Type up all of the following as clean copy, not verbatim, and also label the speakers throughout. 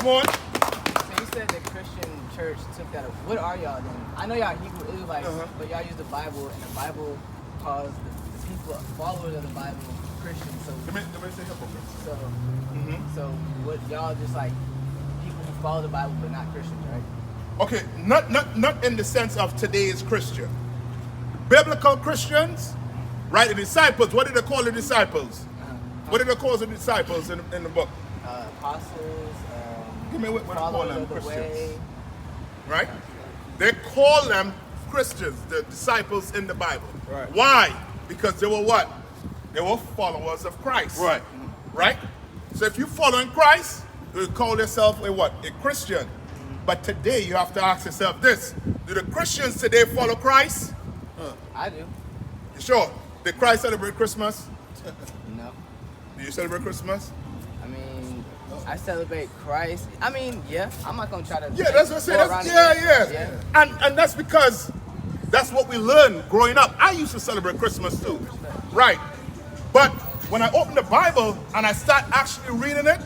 Speaker 1: on.
Speaker 2: So you said the Christian church took that. What are y'all then? I know y'all Hebrew Israelites, but y'all use the Bible, and the Bible calls the people followers of the Bible Christians. So
Speaker 1: Let me say hypocrites.
Speaker 2: so what y'all just like people who follow the Bible but not Christians, right?
Speaker 1: Okay, not in the sense of today's Christian. Biblical Christians, right? The disciples. What did they call the disciples? What did they call the disciples in the book?
Speaker 2: Apostles.
Speaker 1: Give me what they call them, Christians.
Speaker 2: Way.
Speaker 1: Right? They call them Christians, the disciples in the Bible.
Speaker 3: Right.
Speaker 1: Why? Because they were what? They were followers of Christ.
Speaker 3: Right.
Speaker 1: Right? So if you're following Christ, you call yourself a what? A Christian. But today you have to ask yourself this. Do the Christians today follow Christ?
Speaker 2: I do.
Speaker 1: You sure? Did Christ celebrate Christmas?
Speaker 2: No.
Speaker 1: Do you celebrate Christmas?
Speaker 2: I mean, I celebrate Christ. I mean, yeah. I'm not gonna try to.
Speaker 1: Yeah, that's what I say.
Speaker 2: go around
Speaker 1: Yeah.
Speaker 2: it.
Speaker 1: And that's because that's what we learned growing up. I used to celebrate Christmas too. Right. But when I open the Bible and I start actually reading it,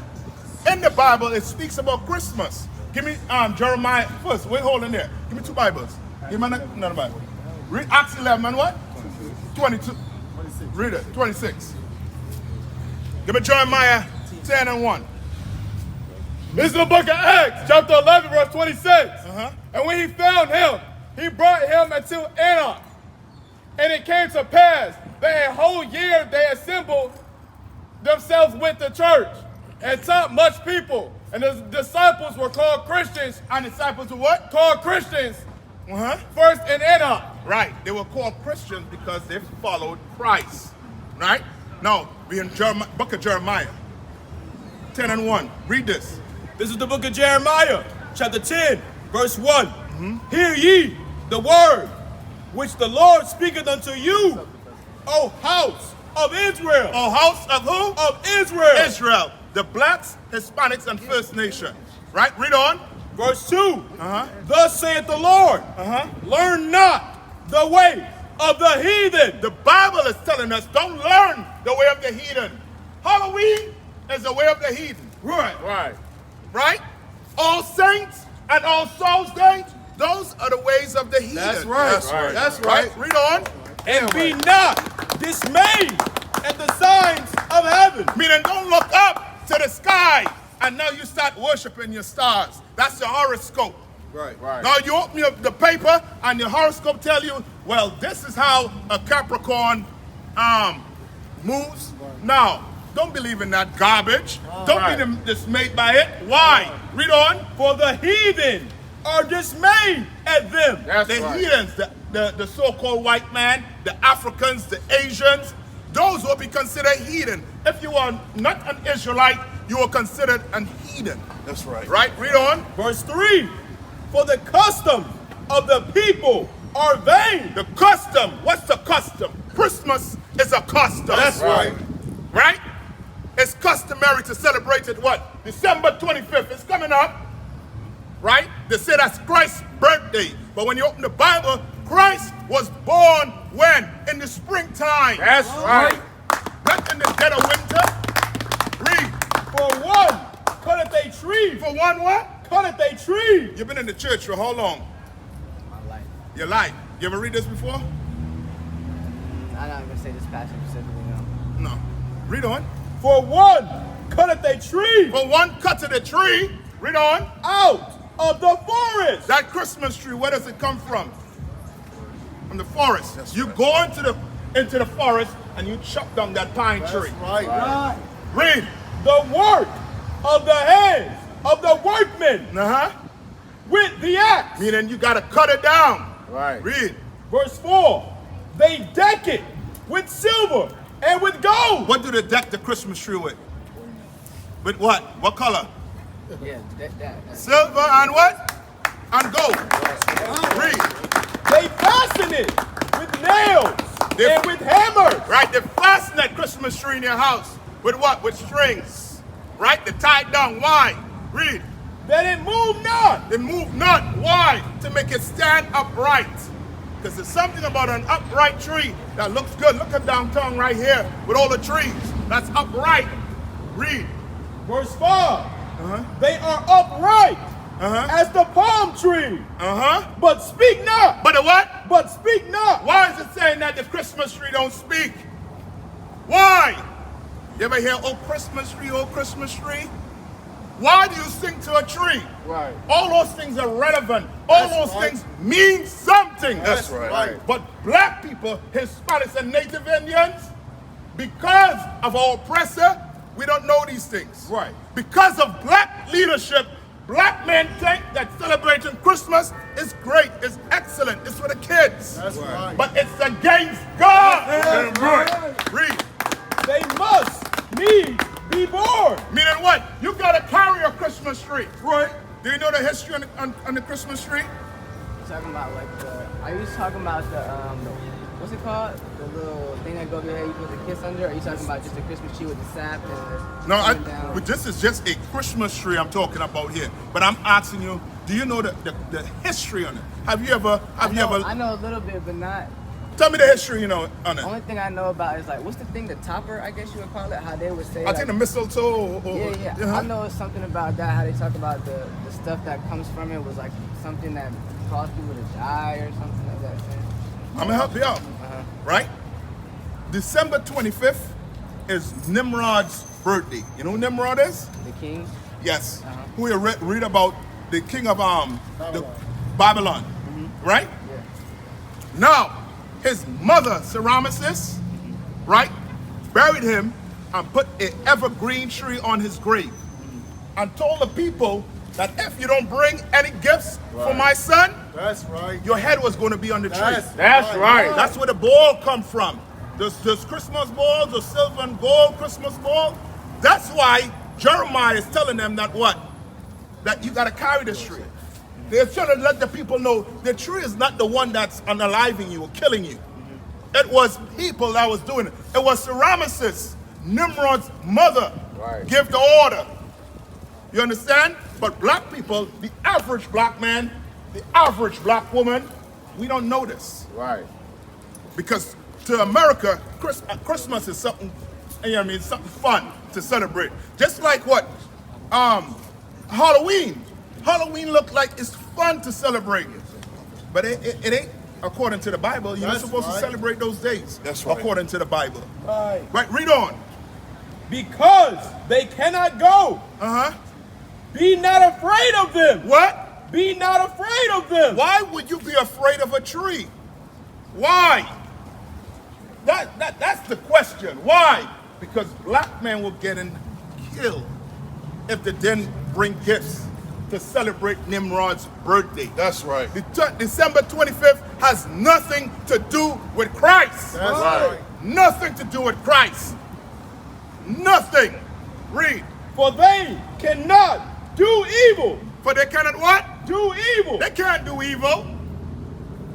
Speaker 1: in the Bible it speaks about Christmas. Give me Jeremiah first. Wait, hold on there. Give me two Bibles. Give me another Bible. Read Acts 11 and what? 22. Read it. 26. Give me Jeremiah 10 and 1.
Speaker 3: This is the book of Acts, chapter 11, verse 26. And when he found him, he brought him unto Antioch. And it came to pass that a whole year they assembled themselves with the church and taught much people. And the disciples were called Christians.
Speaker 1: And disciples were what?
Speaker 3: Called Christians first in Antioch.
Speaker 1: Right. They were called Christians because they followed Christ. Right? Now, we're in book of Jeremiah 10 and 1. Read this.
Speaker 4: This is the book of Jeremiah, chapter 10, verse 1. Hear ye the word which the Lord speaketh unto you, O house of Israel.
Speaker 1: O house of who?
Speaker 4: Of Israel.
Speaker 1: Israel. The blacks, Hispanics, and First Nation. Right? Read on.
Speaker 4: Verse 2. Thus saith the Lord, learn not the way of the heathen.
Speaker 1: The Bible is telling us don't learn the way of the heathen. Halloween is the way of the heathen.
Speaker 3: Right.
Speaker 1: Right? All Saints and All Souls Day, those are the ways of the heathen.
Speaker 3: That's right.
Speaker 1: That's right. Read on.
Speaker 4: And be not dismayed at the signs of heaven.
Speaker 1: Meaning don't look up to the sky and now you start worshiping your stars. That's your horoscope.
Speaker 3: Right.
Speaker 1: Now you open up the paper and your horoscope tell you, well, this is how a Capricorn moves. Now, don't believe in that garbage. Don't be dismayed by it. Why? Read on.
Speaker 4: For the heathen are dismayed at them.
Speaker 1: The heathens, the so-called white man, the Africans, the Asians, those will be considered heathen. If you are not an Israelite, you are considered an heathen.
Speaker 3: That's right.
Speaker 1: Right? Read on.
Speaker 4: Verse 3. For the custom of the people are vain.
Speaker 1: The custom. What's the custom? Christmas is a custom.
Speaker 3: That's right.
Speaker 1: Right? It's customary to celebrate it what? December 25th. It's coming up. Right? They say that's Christ's birthday. But when you open the Bible, Christ was born when? In the springtime.
Speaker 3: That's right.
Speaker 1: Not in the dead of winter. Read.
Speaker 4: For one cutteth a tree.
Speaker 1: For one what?
Speaker 4: Cutteth a tree.
Speaker 1: You've been in the church for how long?
Speaker 2: My life.
Speaker 1: Your life. You ever read this before?
Speaker 2: I'm not gonna say this passage specifically, no.
Speaker 1: No. Read on.
Speaker 4: For one cutteth a tree.
Speaker 1: For one cutteth a tree. Read on.
Speaker 4: Out of the forest.
Speaker 1: That Christmas tree, where does it come from? From the forest. You go into the forest and you chop down that pine tree.
Speaker 3: Right.
Speaker 1: Read.
Speaker 4: The work of the hands of the workmen with the axe.
Speaker 1: Meaning you gotta cut it down.
Speaker 3: Right.
Speaker 1: Read.
Speaker 4: Verse 4. They deck it with silver and with gold.
Speaker 1: What do they deck the Christmas tree with? With what? What color?
Speaker 2: Yeah, that.
Speaker 1: Silver and what? And gold. Read.
Speaker 4: They fasten it with nails and with hammers.
Speaker 1: Right, they fasten that Christmas tree in your house. With what? With strings. Right? They tie it down. Why? Read.
Speaker 4: That it move not.
Speaker 1: They move not. Why? To make it stand upright. Because there's something about an upright tree that looks good. Look at downtown right here with all the trees. That's upright. Read.
Speaker 4: Verse 5. They are upright as the palm tree. But speak not.
Speaker 1: But the what?
Speaker 4: But speak not.
Speaker 1: Why is it saying that the Christmas tree don't speak? Why? You ever hear, oh Christmas tree, oh Christmas tree? Why do you sing to a tree?
Speaker 3: Right.
Speaker 1: All those things are relevant. All those things mean something.
Speaker 3: That's right.
Speaker 1: But black people, Hispanics and Native Indians, because of our oppressor, we don't know these things.
Speaker 3: Right.
Speaker 1: Because of black leadership, black men think that celebrating Christmas is great, it's excellent, it's for the kids.
Speaker 3: That's right.
Speaker 1: But it's against God.
Speaker 3: That's right.
Speaker 1: Read.
Speaker 4: They must needs be born.
Speaker 1: Meaning what? You gotta carry a Christmas tree. Right. Do you know the history on the Christmas tree?
Speaker 2: You're talking about like the, are you talking about the what's it called? The little thing that goes over your head, you put the kiss under? Or are you talking about just a Christmas tree with the sap and the
Speaker 1: No,
Speaker 2: down?
Speaker 1: but this is just a Christmas tree I'm talking about here. But I'm asking you, do you know the history on it? Have you ever
Speaker 2: I know a little bit, but not.
Speaker 1: Tell me the history, you know, on it.
Speaker 2: Only thing I know about is like, what's the thing, the topper, I guess you would call it, how they would say
Speaker 1: I think the mistletoe.
Speaker 2: I know it's something about that, how they talk about the stuff that comes from it was like something that caused people to die or something like that.
Speaker 1: I'm gonna help you out, right? December 25th is Nimrod's birthday. You know who Nimrod is?
Speaker 2: The king?
Speaker 1: Yes. Who you read about the king of Babylon, right?
Speaker 2: Yeah.
Speaker 1: Now, his mother, Semiramis, right, buried him and put an evergreen tree on his grave and told the people that if you don't bring any gifts for my son,
Speaker 3: That's right.
Speaker 1: your head was going to be on the tree.
Speaker 3: That's right.
Speaker 1: That's where the ball come from. Those Christmas balls, the silver and gold Christmas ball. That's why Jeremiah is telling them that what? That you got to carry this tree. They're trying to let the people know the tree is not the one that's unaliving you or killing you. It was people that was doing it. It was Semiramis, Nimrod's mother, give the order. You understand? But black people, the average black man, the average black woman, we don't know this.
Speaker 3: Right.
Speaker 1: Because to America, Christmas is something, you know what I mean, something fun to celebrate. Just like what? Halloween. Halloween look like it's fun to celebrate. But it ain't according to the Bible. You're not supposed to celebrate those days.
Speaker 3: That's right.
Speaker 1: According to the Bible.
Speaker 4: Right.
Speaker 1: Right, read on.
Speaker 4: Because they cannot go. Be not afraid of them.
Speaker 1: What?
Speaker 4: Be not afraid of them.
Speaker 1: Why would you be afraid of a tree? Why? That's the question. Why? Because black men were getting killed if they didn't bring gifts to celebrate Nimrod's birthday.
Speaker 3: That's right.
Speaker 1: December 25th has nothing to do with Christ.
Speaker 3: That's right.
Speaker 1: Nothing to do with Christ. Nothing. Read.
Speaker 4: For they cannot do evil.
Speaker 1: For they cannot what?
Speaker 4: Do evil.
Speaker 1: They can't do evil.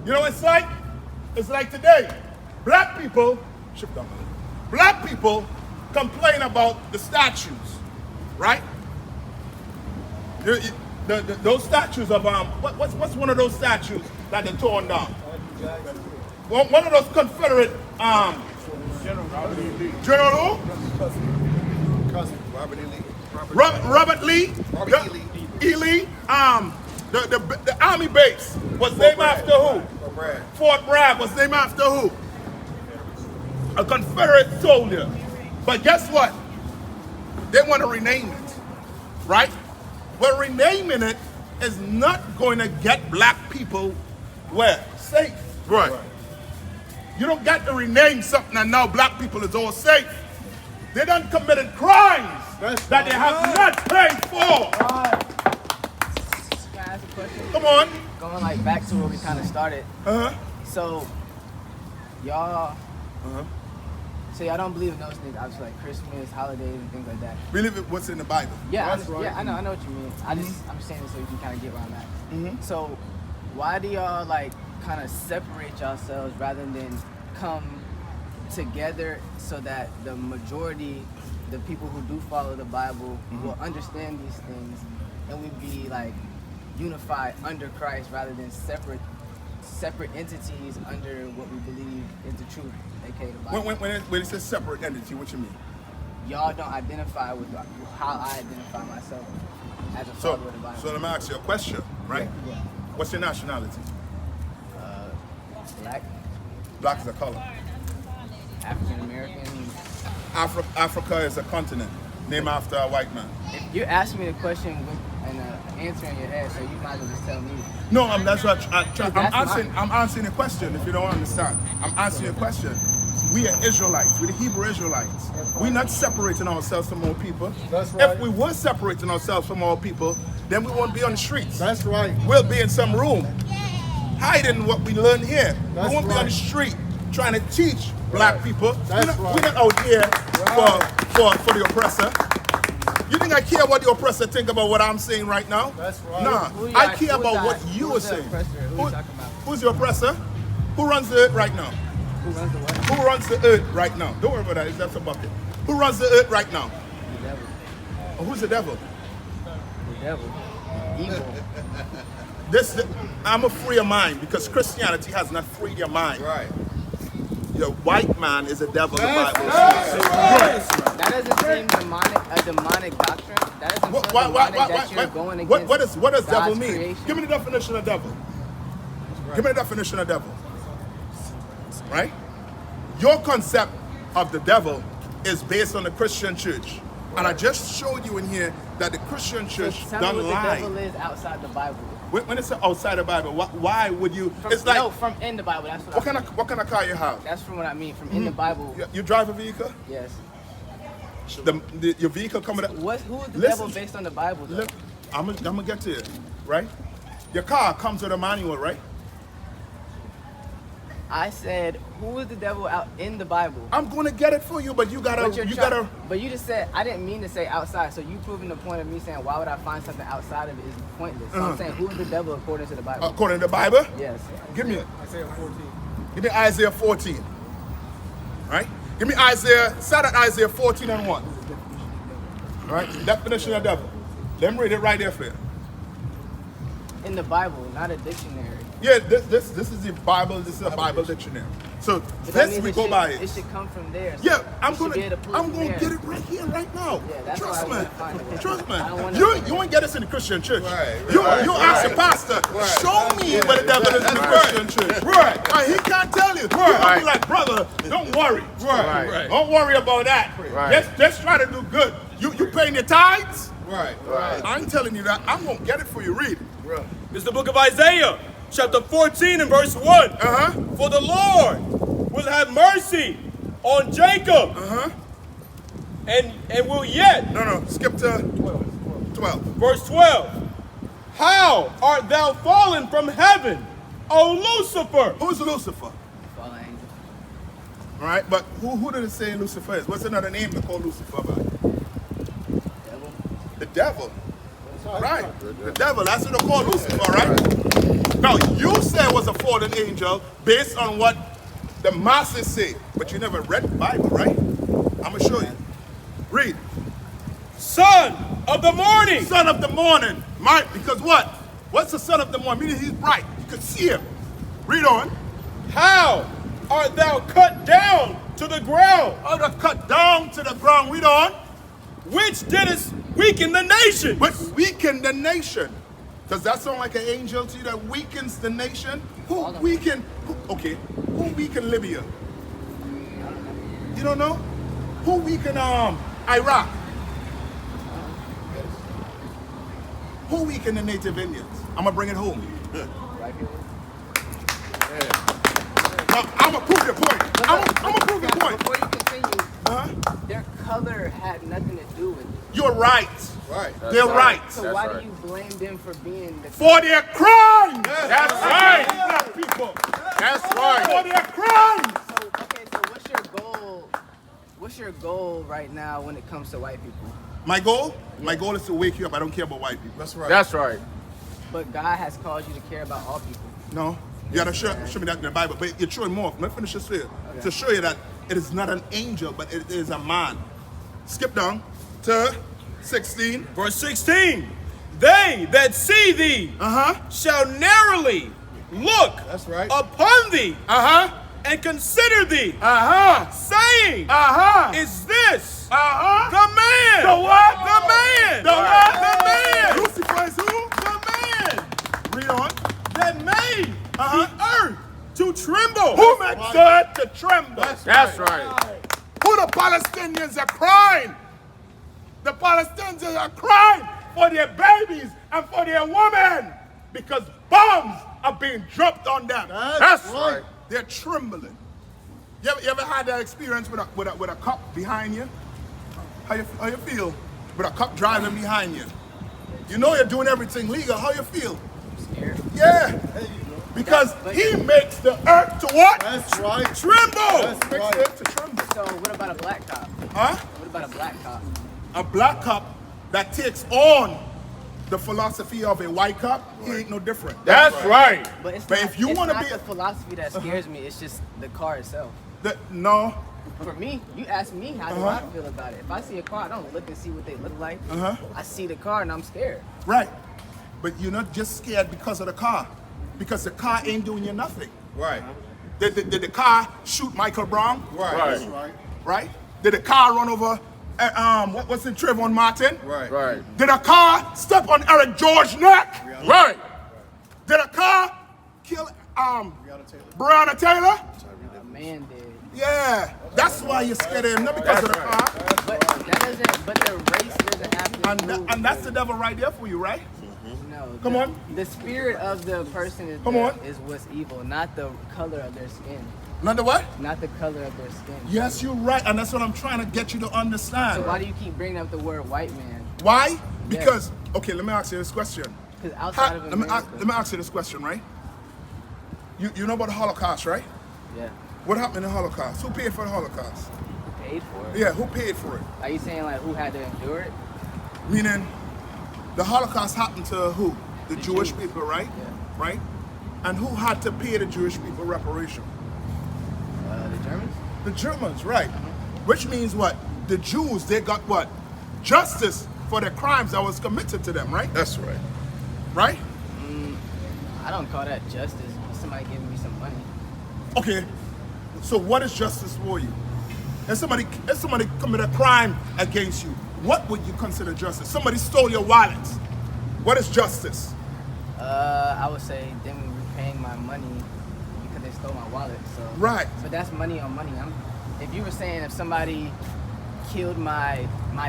Speaker 1: You know what it's like? It's like today. Black people complain about the statues, right? Those statues of what's one of those statues that they're torn down? One of those Confederate General who?
Speaker 3: Cousin Robert E. Lee.
Speaker 1: Robert Lee. E. Lee. The army base was named after who? Fort Bragg was named after who? A Confederate soldier. But guess what? They want to rename it, right? But renaming it is not going to get black people where? Safe.
Speaker 3: Right.
Speaker 1: You don't get to rename something and now black people is all safe. They done committed crimes that they have not paid for.
Speaker 2: Can I ask a question?
Speaker 1: Come on.
Speaker 2: Going like back to where we kind of started. So, y'all, so y'all don't believe in those things, obviously like Christmas, holidays, and things like that.
Speaker 1: Believe it, what's in the Bible.
Speaker 2: Yeah,
Speaker 3: That's right.
Speaker 2: yeah, I know what you mean. I'm saying it so you can kind of get where I'm at. So, why do y'all like kind of separate yourselves rather than come together so that the majority, the people who do follow the Bible, will understand these things, and we be like unified under Christ rather than separate entities under what we believe is the truth, aka the Bible.
Speaker 1: When it says separate entity, what you mean?
Speaker 2: y'all don't identify with how I identify myself as a
Speaker 1: So,
Speaker 2: follower of the Bible.
Speaker 1: so let me ask you a question, right?
Speaker 2: Yeah.
Speaker 1: What's your nationality?
Speaker 2: Black,
Speaker 1: Black is a color.
Speaker 2: African American.
Speaker 1: Africa is a continent named after a white man.
Speaker 2: If you ask me the question with an answer in your head, so you might as well just tell me.
Speaker 1: No, that's what
Speaker 2: That's
Speaker 1: I'm answering a question. If you don't understand, I'm answering a question. We are Israelites. We're the Hebrew Israelites. We're not separating ourselves from all people.
Speaker 3: That's right.
Speaker 1: If we were separating ourselves from all people, then we won't be on the streets.
Speaker 3: That's right.
Speaker 1: We'll be in some room, hiding what we learn here.
Speaker 3: That's
Speaker 1: We won't be on
Speaker 3: right.
Speaker 1: the street trying to teach black people.
Speaker 3: That's
Speaker 1: We're not out here for the oppressor. You think I care what the oppressor think about what I'm saying right now?
Speaker 3: That's right.
Speaker 1: Nah,
Speaker 2: Who
Speaker 1: I care about what you are
Speaker 2: who's the
Speaker 1: saying.
Speaker 2: oppressor? Who you talking about?
Speaker 1: Who's your oppressor? Who runs the earth right now?
Speaker 2: Who runs the what?
Speaker 1: Who runs the earth right now? Don't worry about that. That's a bucket. Who runs the earth right now?
Speaker 2: The devil.
Speaker 1: Oh, who's the devil?
Speaker 2: The devil. Evil.
Speaker 1: I'm a freer mind because Christianity has not freed your mind.
Speaker 4: Right.
Speaker 1: The white man is a devil. The Bible says.
Speaker 2: That doesn't seem a demonic doctrine. That doesn't
Speaker 1: What,
Speaker 2: seem demonic that you're going against.
Speaker 1: what does devil
Speaker 2: God's
Speaker 1: mean?
Speaker 2: creation.
Speaker 1: Give me the definition of devil. Give me the definition of devil. Right? Your concept of the devil is based on the Christian church. And I just showed you in here that the Christian
Speaker 2: So
Speaker 1: church
Speaker 2: tell me
Speaker 1: don't
Speaker 2: what the
Speaker 1: lie.
Speaker 2: devil is outside the Bible.
Speaker 1: When it's outside the Bible, why would you? It's like,
Speaker 2: No, from in the Bible. That's what
Speaker 1: what kind of car you have?
Speaker 2: That's from what I mean. From in the Bible.
Speaker 1: You drive a vehicle?
Speaker 2: Yes.
Speaker 1: Your vehicle coming up.
Speaker 2: Who is the
Speaker 1: Listen.
Speaker 2: devil based on the Bible? Though?
Speaker 1: Look, I'm gonna get to it, right? Your car comes with a manual, right?
Speaker 2: I said, who is the devil out in the Bible?
Speaker 1: I'm gonna get it for you, but you gotta,
Speaker 2: But you just said, I didn't mean to say outside. So you proving the point of me saying, why would I find something outside of it is pointless. So I'm saying, who is the devil according to the Bible?
Speaker 1: according to the Bible.
Speaker 2: Yes.
Speaker 1: Give me it.
Speaker 3: Isaiah 14.
Speaker 1: Give me Isaiah 14. Right? Give me start at Isaiah 14 and 1. Right? Definition of devil. Let me read it right there for you.
Speaker 2: In the Bible, not a dictionary.
Speaker 1: Yeah, this is the Bible. This is a Bible dictionary. So
Speaker 2: But that
Speaker 1: this
Speaker 2: means
Speaker 1: we
Speaker 2: it
Speaker 1: go
Speaker 2: should-
Speaker 1: by
Speaker 2: It
Speaker 1: it.
Speaker 2: should come from there. So
Speaker 1: Yeah, I'm
Speaker 2: you should be able to pull it from
Speaker 1: gonna
Speaker 2: there.
Speaker 1: get it right here, right now.
Speaker 2: Yeah, that's
Speaker 1: Trust
Speaker 2: why I
Speaker 1: me.
Speaker 2: wanna find it.
Speaker 1: Trust me.
Speaker 2: I don't wanna-
Speaker 1: You won't get this in the Christian church.
Speaker 4: Right,
Speaker 1: You
Speaker 4: right,
Speaker 1: ask the pastor, show me where the devil is in the Christian church.
Speaker 4: Right.
Speaker 1: And he can't tell you. You'll be like, brother, don't worry.
Speaker 4: Right.
Speaker 1: Don't worry about that. Just try to do good. You paying your tithes?
Speaker 4: Right.
Speaker 1: I ain't telling you that. I'm gonna get it for you. Read.
Speaker 4: It's the book of Isaiah, chapter 14 and verse 1. For the Lord will have mercy on Jacob. And will yet.
Speaker 1: No. Skip to 12.
Speaker 4: Verse 12. How art thou fallen from heaven, O Lucifer?
Speaker 1: Who's Lucifer?
Speaker 2: Fallen angel.
Speaker 1: All right, but who did it say Lucifer is? What's another name to call Lucifer by?
Speaker 2: Devil.
Speaker 1: The devil. Right. The devil. That's what they call Lucifer, right? Now, you say it was a fallen angel based on what the masses say, but you never read the Bible, right? I'm going to show you. Read.
Speaker 4: Son of the morning.
Speaker 1: Son of the morning. Right? Because what? What's the son of the morning? Meaning he's bright. You can see him. Read on.
Speaker 4: How art thou cut down to the ground,
Speaker 1: Oh, the cut down to the ground. Read on.
Speaker 4: which didst weaken the nation?
Speaker 1: But weaken the nation. Does that sound like an angel to you that weakens the nation? Who weakened Libya? You don't know? Who weakened Iraq? Who weakened the native Indians? I'm gonna bring it home.
Speaker 2: Right here.
Speaker 1: Now, I'm gonna prove your point. I'm gonna prove your point.
Speaker 2: Before you continue, their color had nothing to do with it.
Speaker 1: You're right.
Speaker 4: Right.
Speaker 1: They're right.
Speaker 2: So why do you blame them for being the
Speaker 1: For their crimes. That's right. Black people. That's right. For their crimes.
Speaker 2: So okay, so what's your goal? What's your goal right now when it comes to white people?
Speaker 1: My goal? My goal is to wake you up. I don't care about white people.
Speaker 4: That's right.
Speaker 5: That's right.
Speaker 2: But God has called you to care about all people.
Speaker 1: No. You gotta show me that in the Bible. But you're showing more. Let me finish this here. To show you that it is not an angel, but it is a man. Skip down to 16.
Speaker 4: Verse 16. They that see thee shall narrowly look upon thee and consider thee, saying, is this
Speaker 3: That's right.
Speaker 1: Who the Palestinians are crying? The Palestinians are crying for their babies and for their women because bombs are being dropped on them.
Speaker 3: That's right.
Speaker 1: They're trembling. You ever had that experience with a cop behind you? How you feel with a cop driving behind you? You know you're doing everything legal. How you feel?
Speaker 2: Scared.
Speaker 1: Yeah. Because he makes the earth to what?
Speaker 5: That's right.
Speaker 1: Tremble.
Speaker 5: That's
Speaker 1: Makes
Speaker 5: right.
Speaker 1: the earth to tremble.
Speaker 2: So what about a black cop?
Speaker 1: Huh?
Speaker 2: What about a black cop?
Speaker 1: A black cop that takes on the philosophy of a white cop, he ain't no different.
Speaker 3: That's right.
Speaker 2: But it's
Speaker 1: But
Speaker 2: not,
Speaker 1: if you
Speaker 2: it's
Speaker 1: wanna
Speaker 2: not
Speaker 1: be-
Speaker 2: the philosophy that scares me. It's just the car itself.
Speaker 1: No.
Speaker 2: For me, you ask me how do I feel about it. If I see a car, I don't look and see what they look like. I see the car and I'm scared.
Speaker 1: Right. But you're not just scared because of the car. Because the car ain't doing you nothing.
Speaker 4: Right.
Speaker 1: Did the car shoot Michael Brown?
Speaker 4: Right.
Speaker 1: Right? Did the car run over what's in Trayvon Martin?
Speaker 4: Right.
Speaker 3: Right.
Speaker 1: Did a car step on Eric George's neck?
Speaker 3: Right.
Speaker 1: Did a car kill Breonna Taylor?
Speaker 2: A man did.
Speaker 1: Yeah. That's why you're scared of him, not because of the car.
Speaker 2: But that doesn't. But the race doesn't have to.
Speaker 1: And that's the devil right there for you, right?
Speaker 2: No.
Speaker 1: Come on.
Speaker 2: The spirit of the person is
Speaker 1: Come on.
Speaker 2: is what's evil, not the color of their skin.
Speaker 1: Not the what?
Speaker 2: Not the color of their skin.
Speaker 1: Yes, you're right, and that's what I'm trying to get you to understand.
Speaker 2: So why do you keep bringing up the word white man?
Speaker 1: Why? Because, okay, let me ask you this question.
Speaker 2: Because outside of
Speaker 1: let
Speaker 2: America.
Speaker 1: me ask you this question, right? You know about the Holocaust, right?
Speaker 2: Yeah.
Speaker 1: What happened in the Holocaust? Who paid for the Holocaust?
Speaker 2: Who paid for it?
Speaker 1: Yeah, who paid for it?
Speaker 2: Are you saying like who had to endure it?
Speaker 1: Meaning, the Holocaust happened to who? The Jewish
Speaker 2: Jews.
Speaker 1: people, right?
Speaker 2: Yeah.
Speaker 1: Right? And who had to pay the Jewish people reparation?
Speaker 2: The Germans?
Speaker 1: The Germans, right? Which means what? The Jews, they got what? Justice for the crimes that was committed to them, right?
Speaker 3: That's right.
Speaker 1: Right?
Speaker 2: I don't call that justice. Somebody giving me some money.
Speaker 1: Okay. So what is justice for you? If somebody commit a crime against you, what would you consider justice? Somebody stole your wallet. What is justice?
Speaker 2: I would say them repaying my money because they stole my wallet. So
Speaker 1: Right.
Speaker 2: But that's money on money. If you were saying if somebody killed my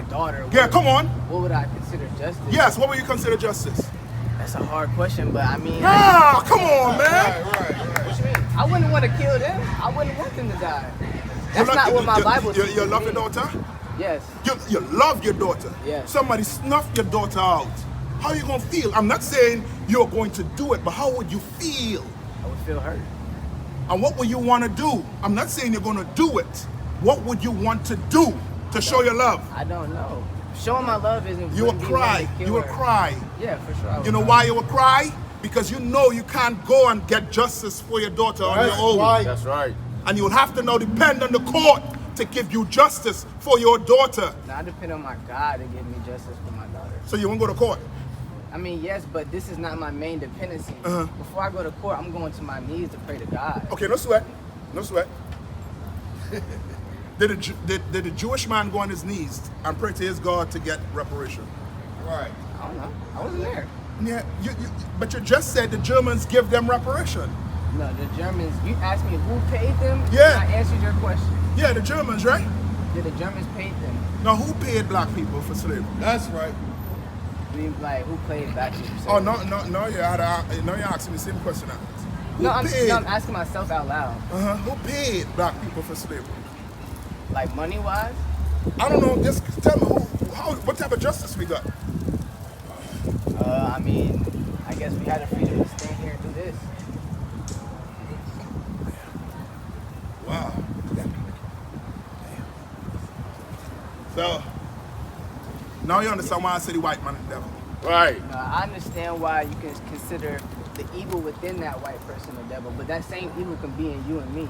Speaker 2: daughter,
Speaker 1: Yeah, come on.
Speaker 2: what would I consider justice?
Speaker 1: Yes, what would you consider justice?
Speaker 2: That's a hard question, but I mean,
Speaker 1: Ah, come on, man.
Speaker 2: what you mean? I wouldn't want to kill them. I wouldn't want them to die. That's not what my Bible
Speaker 1: You
Speaker 2: teaches.
Speaker 1: love
Speaker 2: me.
Speaker 1: your daughter?
Speaker 2: Yes.
Speaker 1: You love your daughter.
Speaker 2: Yes.
Speaker 1: Somebody snuffed your daughter out. How you gonna feel? I'm not saying you're going to do it, but how would you feel?
Speaker 2: I would feel hurt.
Speaker 1: And what would you want to do? I'm not saying you're gonna do it. What would you want to do to show your love?
Speaker 2: I don't know. Showing my love isn't.
Speaker 1: You will
Speaker 2: wouldn't be
Speaker 1: cry.
Speaker 2: wanting to kill
Speaker 1: You will
Speaker 2: her.
Speaker 1: cry.
Speaker 2: Yeah, for sure. I would
Speaker 1: You know
Speaker 2: cry.
Speaker 1: why you will cry? Because you know you can't go and get justice for your daughter on your own.
Speaker 3: That's right.
Speaker 1: And you'll have to now depend on the court to give you justice for your daughter.
Speaker 2: Now I depend on my God to give me justice for my daughter.
Speaker 1: So you won't go to court.
Speaker 2: I mean, yes, but this is not my main dependency. Before I go to court, I'm going to my knees to pray to God.
Speaker 1: Okay, no sweat. No sweat. Did the Jewish man go on his knees and pray to his God to get reparation?
Speaker 4: Right.
Speaker 2: I don't know. I wasn't there.
Speaker 1: Yeah, but you just said the Germans give them reparation.
Speaker 2: No, the Germans. You asked me who paid them.
Speaker 1: Yeah.
Speaker 2: And I answered your question.
Speaker 1: Yeah, the Germans, right?
Speaker 2: Did the Germans pay them?
Speaker 1: Now, who paid black people for slavery?
Speaker 4: That's right.
Speaker 2: I mean, like who paid back to you?
Speaker 1: Oh, no, you're asking me the same question I asked. Who
Speaker 2: No, I'm
Speaker 1: paid?
Speaker 2: asking myself out loud.
Speaker 1: Who paid black people for slavery?
Speaker 2: Like money wise?
Speaker 1: I don't know. Just tell me what type of justice we got.
Speaker 2: I mean, I guess we had the freedom to stand here and do this.
Speaker 1: Wow. So now you understand why I say the white man is the devil.
Speaker 3: Right.
Speaker 2: I understand why you can consider the evil within that white person the devil, but that same evil can be in you and me.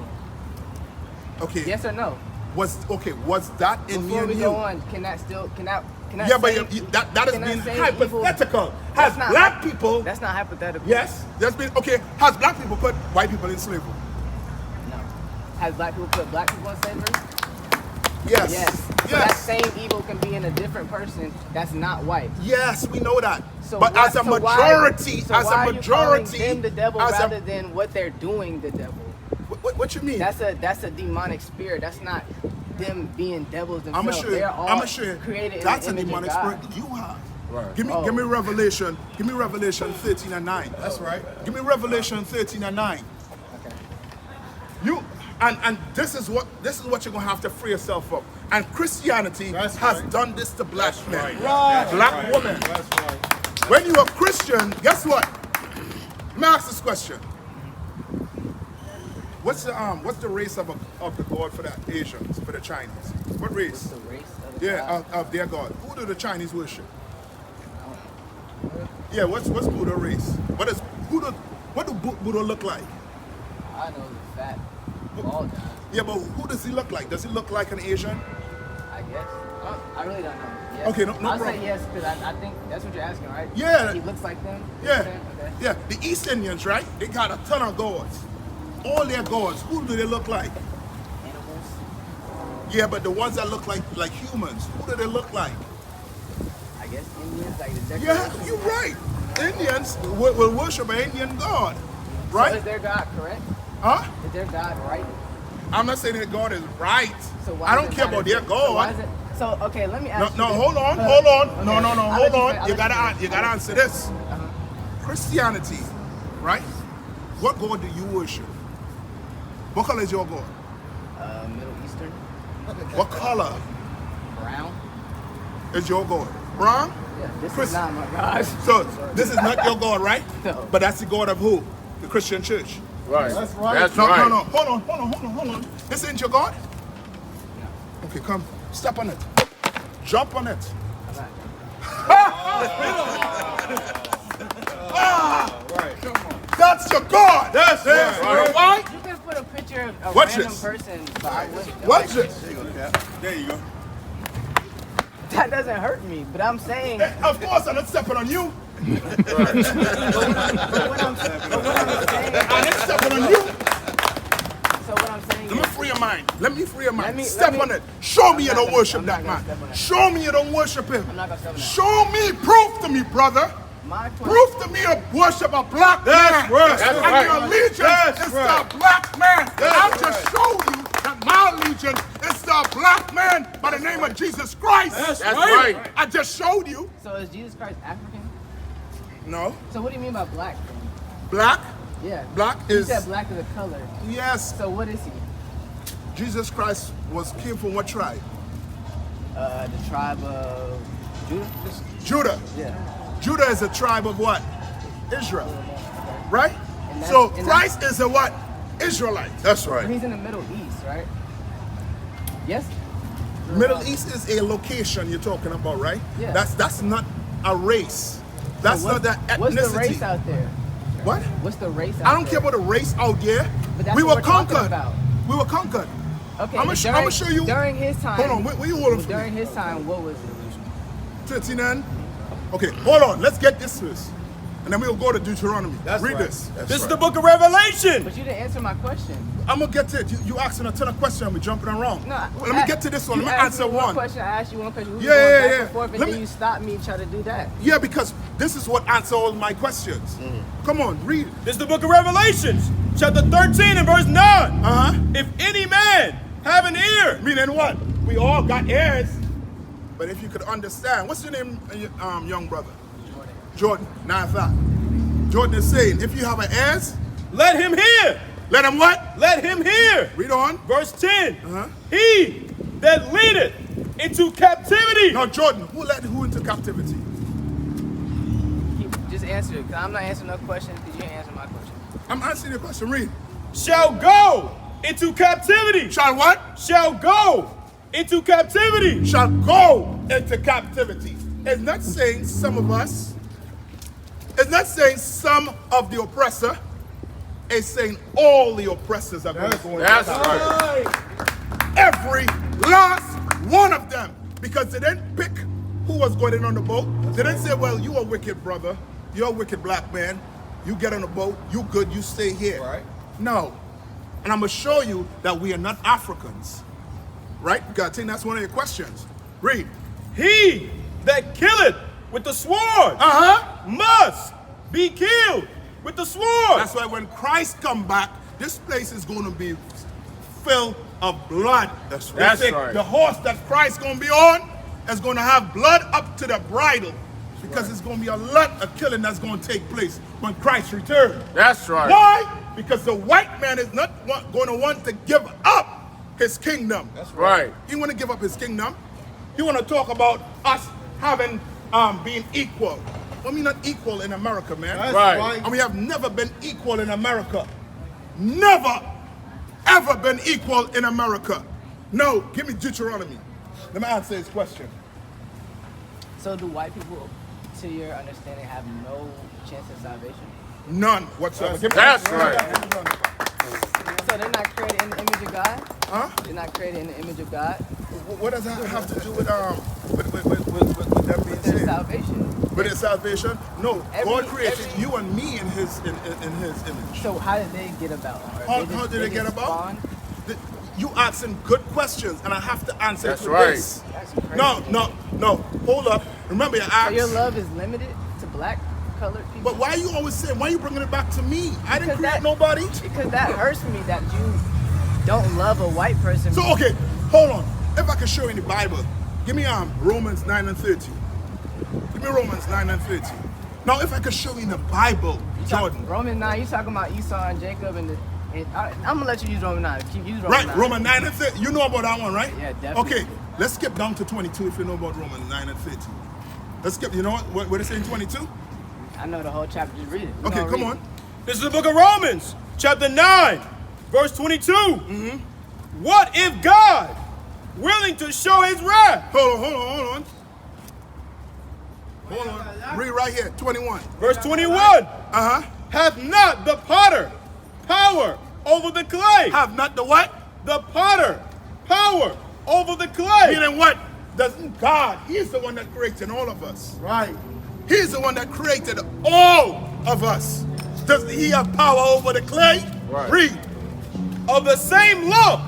Speaker 1: Okay.
Speaker 2: Yes or no?
Speaker 1: Was that in
Speaker 2: Before
Speaker 1: me
Speaker 2: we
Speaker 1: and
Speaker 2: go
Speaker 1: you?
Speaker 2: on, can that
Speaker 1: Yeah, but
Speaker 2: same-
Speaker 1: that has
Speaker 2: can
Speaker 1: been
Speaker 2: same
Speaker 1: hypothetical.
Speaker 2: evil-
Speaker 1: Has
Speaker 2: That's not-
Speaker 1: black people?
Speaker 2: That's not hypothetical.
Speaker 1: Yes. There's been okay. Has black people put white people in slavery?
Speaker 2: No. Has black people put black people in slavery?
Speaker 1: Yes.
Speaker 2: Yes. So
Speaker 1: Yes.
Speaker 2: that same evil can be in a different person that's not white.
Speaker 1: Yes, we know that.
Speaker 2: So
Speaker 1: but
Speaker 2: why-
Speaker 1: as a
Speaker 2: so why-
Speaker 1: majority,
Speaker 2: so
Speaker 1: as
Speaker 2: why
Speaker 1: a
Speaker 2: are you calling
Speaker 1: majority,
Speaker 2: them the devil
Speaker 1: as a-
Speaker 2: rather than what they're doing the devil?
Speaker 1: What you mean?
Speaker 2: That's a demonic spirit. That's not them being devils
Speaker 1: I'm
Speaker 2: themselves.
Speaker 1: gonna show you.
Speaker 2: They're all
Speaker 1: I'm gonna show you.
Speaker 2: created
Speaker 1: That's
Speaker 2: in
Speaker 1: a
Speaker 2: the image
Speaker 1: demonic
Speaker 2: of
Speaker 1: spirit
Speaker 2: God.
Speaker 1: you have.
Speaker 4: Right.
Speaker 1: Give me Revelation. Give me Revelation 13 and 9.
Speaker 4: That's right.
Speaker 1: Give me Revelation 13 and 9.
Speaker 2: Okay.
Speaker 1: You and this is what you're gonna have to free yourself up. And Christianity
Speaker 4: That's
Speaker 1: has
Speaker 4: right.
Speaker 1: done this to black
Speaker 4: That's
Speaker 1: men,
Speaker 4: right.
Speaker 3: Right.
Speaker 1: black
Speaker 4: Right.
Speaker 1: women.
Speaker 4: That's right.
Speaker 1: When you're a Christian, guess what? Let me ask this question. What's the race of the God for the Asians, for the Chinese? What race?
Speaker 2: The race of the
Speaker 1: Yeah,
Speaker 2: God.
Speaker 1: of their God. Who do the Chinese worship? Yeah, what's Buddha race? What do Buddha look like?
Speaker 2: I know the fat, bald guy.
Speaker 1: Yeah, but who does he look like? Does he look like an Asian?
Speaker 2: I guess. I really don't know. Yes.
Speaker 1: Okay, no
Speaker 2: I'll
Speaker 1: problem.
Speaker 2: say yes because I think that's what you're asking, right?
Speaker 1: Yeah.
Speaker 2: He looks like them.
Speaker 1: Yeah,
Speaker 2: Okay.
Speaker 1: yeah. The East Indians, right? They got a ton of gods. All their gods. Who do they look like?
Speaker 2: Animals.
Speaker 1: Yeah, but the ones that look like humans. Who do they look like?
Speaker 2: I guess Indians, like the
Speaker 1: Yeah,
Speaker 2: decoration.
Speaker 1: you're right. Indians will worship an Indian god, right?
Speaker 2: So is their God correct?
Speaker 1: Huh?
Speaker 2: Is their God right?
Speaker 1: I'm not saying that God is right.
Speaker 2: So why
Speaker 1: I
Speaker 2: is
Speaker 1: don't
Speaker 2: it
Speaker 1: care
Speaker 2: not
Speaker 1: about
Speaker 2: a-
Speaker 1: their
Speaker 2: So why
Speaker 1: God.
Speaker 2: is it? So okay, let me
Speaker 1: No,
Speaker 2: ask you.
Speaker 1: no,
Speaker 2: this.
Speaker 1: hold on.
Speaker 2: Okay.
Speaker 1: No,
Speaker 2: I'll
Speaker 1: hold
Speaker 2: let you
Speaker 1: on.
Speaker 2: finish.
Speaker 1: You
Speaker 2: I'll let
Speaker 1: gotta
Speaker 2: finish.
Speaker 1: answer this.
Speaker 2: Uh-huh.
Speaker 1: Christianity, right? What God do you worship? What color is your God?
Speaker 2: Middle Eastern,
Speaker 1: What color
Speaker 2: brown.
Speaker 1: is your God? Brown?
Speaker 2: Yeah, this
Speaker 1: Chris-
Speaker 2: is not my God.
Speaker 1: So this is not your God, right?
Speaker 2: No.
Speaker 1: But that's the God of who? The Christian church.
Speaker 3: Right.
Speaker 4: That's right.
Speaker 3: That's
Speaker 1: No,
Speaker 3: right.
Speaker 1: no. Hold on. This ain't your God? Okay, come. Step on it. Jump on it. That's your God.
Speaker 4: That's
Speaker 1: You
Speaker 4: right.
Speaker 1: know why?
Speaker 2: You could put a picture of a
Speaker 1: Watch
Speaker 2: random
Speaker 1: this.
Speaker 2: person, but I wouldn't.
Speaker 1: Watch this.
Speaker 4: There you go.
Speaker 2: That doesn't hurt me, but I'm saying.
Speaker 1: Of course, I'm not stepping on you.
Speaker 2: But what I'm saying.
Speaker 1: I'm not stepping on you.
Speaker 2: So what I'm saying
Speaker 1: Let me
Speaker 2: is,
Speaker 1: free your mind. Let me free your mind.
Speaker 2: Let
Speaker 1: Step
Speaker 2: me-
Speaker 1: on it. Show me
Speaker 2: I'm
Speaker 1: you
Speaker 2: not
Speaker 1: don't
Speaker 2: gonna-
Speaker 1: worship
Speaker 2: I'm
Speaker 1: that
Speaker 2: not gonna
Speaker 1: man.
Speaker 2: step on that.
Speaker 1: Show me you don't worship him.
Speaker 2: I'm not gonna step on that.
Speaker 1: Show me, prove to me, brother.
Speaker 2: My question.
Speaker 1: Prove to me you worship a black
Speaker 4: That's
Speaker 1: man.
Speaker 4: right.
Speaker 3: That's
Speaker 1: and
Speaker 3: right.
Speaker 1: your allegiance
Speaker 4: That's
Speaker 1: is
Speaker 4: right.
Speaker 1: the black man.
Speaker 4: That's
Speaker 1: I
Speaker 4: right.
Speaker 1: just showed you that my allegiance is the black man by the name of Jesus Christ.
Speaker 4: That's
Speaker 3: That's
Speaker 4: right.
Speaker 3: right.
Speaker 1: I just showed you.
Speaker 2: So is Jesus Christ African?
Speaker 1: No.
Speaker 2: So what do you mean by black?
Speaker 1: Black?
Speaker 2: Yeah.
Speaker 1: Black
Speaker 2: You
Speaker 1: is,
Speaker 2: said black is a color.
Speaker 1: yes.
Speaker 2: So what is he?
Speaker 1: Jesus Christ came from what tribe?
Speaker 2: The tribe of Judah.
Speaker 1: Judah.
Speaker 2: Yeah.
Speaker 1: Judah is a tribe of what? Israel. Right?
Speaker 2: And that's-
Speaker 1: So
Speaker 2: and
Speaker 1: Christ is a what? Israelite.
Speaker 4: That's
Speaker 2: But
Speaker 4: right.
Speaker 2: he's in the Middle East, right? Yes.
Speaker 1: Middle East is a location you're talking about, right?
Speaker 2: Yeah.
Speaker 1: That's not a race. That's
Speaker 2: So
Speaker 1: not that ethnicity.
Speaker 2: What's the race out there?
Speaker 1: What?
Speaker 2: What's the race out
Speaker 1: I don't
Speaker 2: there?
Speaker 1: care about the race out there.
Speaker 2: But that's
Speaker 1: We
Speaker 2: what
Speaker 1: were
Speaker 2: we're talking
Speaker 1: conquered.
Speaker 2: about.
Speaker 1: We were conquered.
Speaker 2: Okay.
Speaker 1: I'ma
Speaker 2: but
Speaker 1: show you-
Speaker 2: During his time.
Speaker 1: Hold on, where you holding for
Speaker 2: During
Speaker 1: me?
Speaker 2: his time, what was it?
Speaker 1: 39. Okay, hold on. Let's get this first. And then we'll go to Deuteronomy.
Speaker 4: That's
Speaker 1: Read
Speaker 4: right.
Speaker 1: this.
Speaker 4: This is the book of Revelation.
Speaker 2: But you didn't answer my question.
Speaker 1: I'm going to get to it. You asking a ton of questions. We're jumping around.
Speaker 2: No.
Speaker 1: Let me get to this one.
Speaker 2: You
Speaker 1: Let me
Speaker 2: asked
Speaker 1: answer
Speaker 2: me
Speaker 1: one.
Speaker 2: question. I asked you one question. We
Speaker 1: Yeah,
Speaker 2: were going
Speaker 1: yeah,
Speaker 2: back
Speaker 1: yeah.
Speaker 2: and forth, and
Speaker 1: Let
Speaker 2: then
Speaker 1: me-
Speaker 2: you stopped me and tried to do that.
Speaker 1: Yeah, because this is what answers all my questions. Come on, read it.
Speaker 4: This is the book of Revelations, chapter 13 and verse 9.
Speaker 1: Uh-huh.
Speaker 4: If any man have an ear,
Speaker 1: Meaning what? We all got ears. But if you could understand, what's your name, young brother? Jordan. Nayathaq. Jordan is saying, if you have an ears,
Speaker 4: let him hear.
Speaker 1: let him what?
Speaker 4: Let him hear.
Speaker 1: Read on.
Speaker 4: Verse 10.
Speaker 1: Uh-huh.
Speaker 4: He that leadeth into captivity.
Speaker 1: Now, Jordan, who led who into captivity?
Speaker 2: Just answer it, because I'm not answering no question because you didn't answer my question.
Speaker 1: I'm answering your question. Read.
Speaker 4: Shall go into captivity.
Speaker 1: Shall what?
Speaker 4: Shall go into captivity.
Speaker 1: Shall go into captivity. It's not saying some of us. It's not saying some of the oppressor. It's saying all the oppressors are going to go into
Speaker 3: That's
Speaker 1: captivity.
Speaker 3: right.
Speaker 1: Every last one of them. Because they didn't pick who was going in on the boat. They didn't say, well, you a wicked brother. You're a wicked black man. You get on the boat. You good. You stay here.
Speaker 4: Right.
Speaker 1: No. And I'm going to show you that we are not Africans. Right? Because I think that's one of your questions. Read.
Speaker 4: He that killeth with the sword
Speaker 1: Uh-huh.
Speaker 4: must be killed with the sword.
Speaker 1: That's why when Christ come back, this place is going to be filled of blood.
Speaker 3: That's
Speaker 1: They say
Speaker 3: right.
Speaker 1: the horse that Christ's going to be on is going to have blood up to the bridle, because it's going to be a lot of killing that's going to take place when Christ returns.
Speaker 3: That's right.
Speaker 1: Why? Because the white man is not going to want to give up his kingdom.
Speaker 3: That's right.
Speaker 1: He want to give up his kingdom. He want to talk about us having being equal. I mean, not equal in America, man.
Speaker 3: That's right.
Speaker 1: And we have never been equal in America. Never, ever been equal in America. No, give me Deuteronomy. Let me answer his question.
Speaker 2: So do white people, to your understanding, have no chance of salvation?
Speaker 1: None whatsoever.
Speaker 3: That's right.
Speaker 2: So they're not created in the image of God?
Speaker 1: Huh?
Speaker 2: They're not created in the image of God?
Speaker 1: What does that have to do with them being
Speaker 2: Their
Speaker 1: saved?
Speaker 2: salvation.
Speaker 1: With their salvation? No, God created
Speaker 2: every-
Speaker 1: you and me in His image.
Speaker 2: So how did they get about?
Speaker 1: How did they get about? You asking good questions, and I have to answer
Speaker 3: That's
Speaker 1: with
Speaker 3: right.
Speaker 1: this.
Speaker 2: That's crazy.
Speaker 1: No. Hold up. Remember you
Speaker 2: So
Speaker 1: asked.
Speaker 2: your love is limited to black, colored people?
Speaker 1: But why are you always saying? Why are you bringing it back to me? I didn't
Speaker 2: Because
Speaker 1: create
Speaker 2: that-
Speaker 1: nobody.
Speaker 2: Because that hurts me that you don't love a white person.
Speaker 1: So okay, hold on. If I can show you in the Bible, give me Romans 9 and 30. Give me Romans 9 and 30. Now, if I could show you in the Bible, Jordan.
Speaker 2: Romans 9, you talking about Esau and Jacob I'm gonna let you use Romans 9. Keep using Romans
Speaker 1: Right,
Speaker 2: 9.
Speaker 1: Romans 9 and 30. You know about that one, right?
Speaker 2: Yeah, definitely.
Speaker 1: Okay, let's skip down to 22 if you know about Romans 9 and 30. Let's skip. You know what it say in 22?
Speaker 2: I know the whole chapter. Just read it. You
Speaker 1: Okay,
Speaker 2: gonna
Speaker 1: come
Speaker 2: read
Speaker 1: on.
Speaker 2: it.
Speaker 4: This is the book of Romans, chapter 9, verse 22. What if God, willing to show his wrath,
Speaker 1: Hold on. Hold on. Read right here, 21.
Speaker 4: verse 21,
Speaker 1: Uh-huh.
Speaker 4: hath not the potter power over the clay?
Speaker 1: Have not the what?
Speaker 4: The potter power over the clay.
Speaker 1: Meaning what? Doesn't God, He's the one that created all of us.
Speaker 3: Right.
Speaker 1: He's the one that created all of us. Doesn't He have power over the clay?
Speaker 3: Right.
Speaker 1: Read.
Speaker 4: Of the same lump,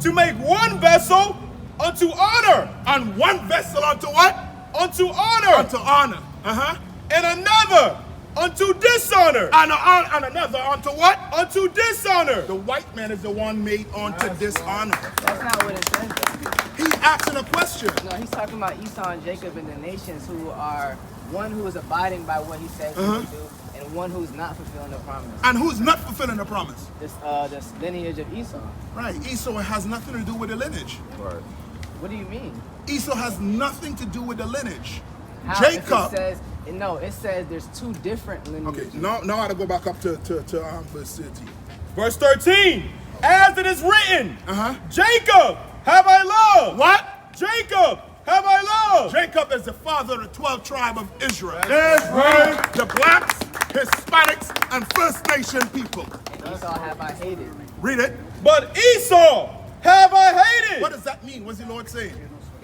Speaker 4: to make one vessel unto honor,
Speaker 1: And one vessel unto what?
Speaker 4: unto honor,
Speaker 1: Unto honor. Uh-huh.
Speaker 4: and another unto dishonor,
Speaker 1: And another unto what?
Speaker 4: unto dishonor.
Speaker 1: The white man is the one made unto dishonor.
Speaker 2: That's not what it says. Though.
Speaker 1: He's asking a question.
Speaker 2: No, he's talking about Esau and Jacob and the nations who are one who is abiding by what he says he will do, and one who's not fulfilling the promise.
Speaker 1: And who's not fulfilling the promise?
Speaker 2: This lineage of Esau.
Speaker 1: Right. Esau has nothing to do with the lineage.
Speaker 3: Right.
Speaker 2: What do you mean?
Speaker 1: Esau has nothing to do with the lineage.
Speaker 2: How, if
Speaker 1: Jacob.
Speaker 2: it says there's two different lineages.
Speaker 1: Okay, now I gotta go back up to verse 13.
Speaker 4: Verse 13, as it is written,
Speaker 1: Uh-huh.
Speaker 4: Jacob have I loved.
Speaker 1: What?
Speaker 4: Jacob have I loved.
Speaker 1: Jacob is the father of the 12th tribe of Israel.
Speaker 3: That's right.
Speaker 1: The blacks, Hispanics, and First Nation people.
Speaker 2: And Esau have I hated.
Speaker 1: Read it.
Speaker 4: But Esau have I hated.
Speaker 1: What does that mean? What's the Lord saying?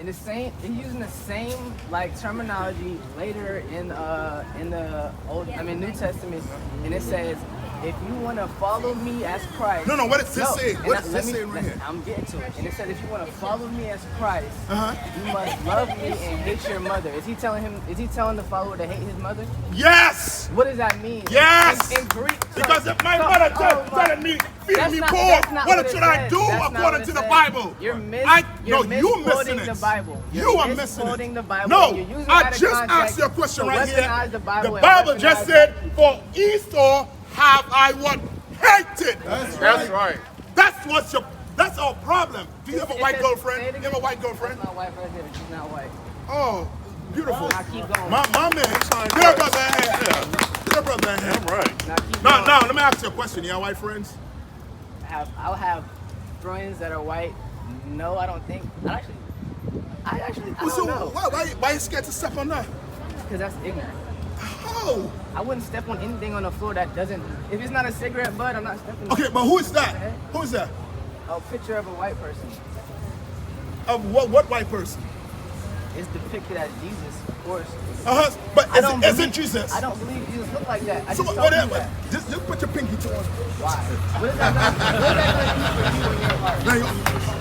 Speaker 2: In the same, he's using the same like terminology later in the New Testament, and it says, if you want to follow me as Christ.
Speaker 1: No, what is this saying?
Speaker 2: and
Speaker 1: What is
Speaker 2: let
Speaker 1: this
Speaker 2: me-
Speaker 1: saying right here?
Speaker 2: I'm getting to it, and it says if you want to follow me as Christ,
Speaker 1: Uh-huh.
Speaker 2: you must love me and hate your mother. Is he telling the follower to hate his mother?
Speaker 1: Yes!
Speaker 2: What does that mean?
Speaker 1: Yes!
Speaker 2: In Greek.
Speaker 1: Because if my mother telling me, feeding
Speaker 2: That's
Speaker 1: me
Speaker 2: not-
Speaker 1: poor,
Speaker 2: that's not
Speaker 1: what
Speaker 2: what it
Speaker 1: should I
Speaker 2: says.
Speaker 1: do
Speaker 2: That's not
Speaker 1: according
Speaker 2: what
Speaker 1: to
Speaker 2: it
Speaker 1: the
Speaker 2: says.
Speaker 1: Bible?
Speaker 2: You're
Speaker 1: you're missing
Speaker 2: misquoting
Speaker 1: it.
Speaker 2: the Bible.
Speaker 1: You are
Speaker 2: You're
Speaker 1: missing
Speaker 2: misquoting
Speaker 1: it.
Speaker 2: the Bible.
Speaker 1: No,
Speaker 2: You're using it
Speaker 1: I
Speaker 2: out of
Speaker 1: just
Speaker 2: context
Speaker 1: asked you a question
Speaker 2: to
Speaker 1: right here.
Speaker 2: weaponize the Bible and
Speaker 1: Bible just
Speaker 2: weaponize
Speaker 1: said,
Speaker 2: people.
Speaker 1: for Esau have I what? Hated.
Speaker 3: That's right.
Speaker 1: That's our problem. Do you have a
Speaker 2: It
Speaker 1: white
Speaker 2: says-
Speaker 1: girlfriend?
Speaker 2: say it
Speaker 1: You
Speaker 2: again.
Speaker 1: have a white girlfriend?
Speaker 2: That's my wife right there. She's not white.
Speaker 1: Oh, beautiful.
Speaker 2: Now keep going.
Speaker 1: My man, you're a brother in here. You're a brother in here.
Speaker 3: Right.
Speaker 2: Now keep
Speaker 1: Now,
Speaker 2: going.
Speaker 1: let me ask you a question. You have white friends?
Speaker 2: I'll have friends that are white. No, I don't think. I
Speaker 1: So
Speaker 2: don't know.
Speaker 1: why you scared to step on that?
Speaker 2: Because that's ignorant.
Speaker 1: Oh,
Speaker 2: I wouldn't step on anything on the floor that doesn't. If it's not a cigarette butt, I'm not stepping.
Speaker 1: okay, but who is that? Who is that?
Speaker 2: A picture of a white person
Speaker 1: Of what white person?
Speaker 2: is depicted as Jesus, of course.
Speaker 1: But
Speaker 2: I don't
Speaker 1: isn't
Speaker 2: believe-
Speaker 1: Jesus?
Speaker 2: I don't believe Jesus looked like that. I
Speaker 1: So
Speaker 2: just told you
Speaker 1: whatever.
Speaker 2: that.
Speaker 1: Just put your pinky to him.
Speaker 2: Why? What is that going to do for you in your heart?
Speaker 1: Now you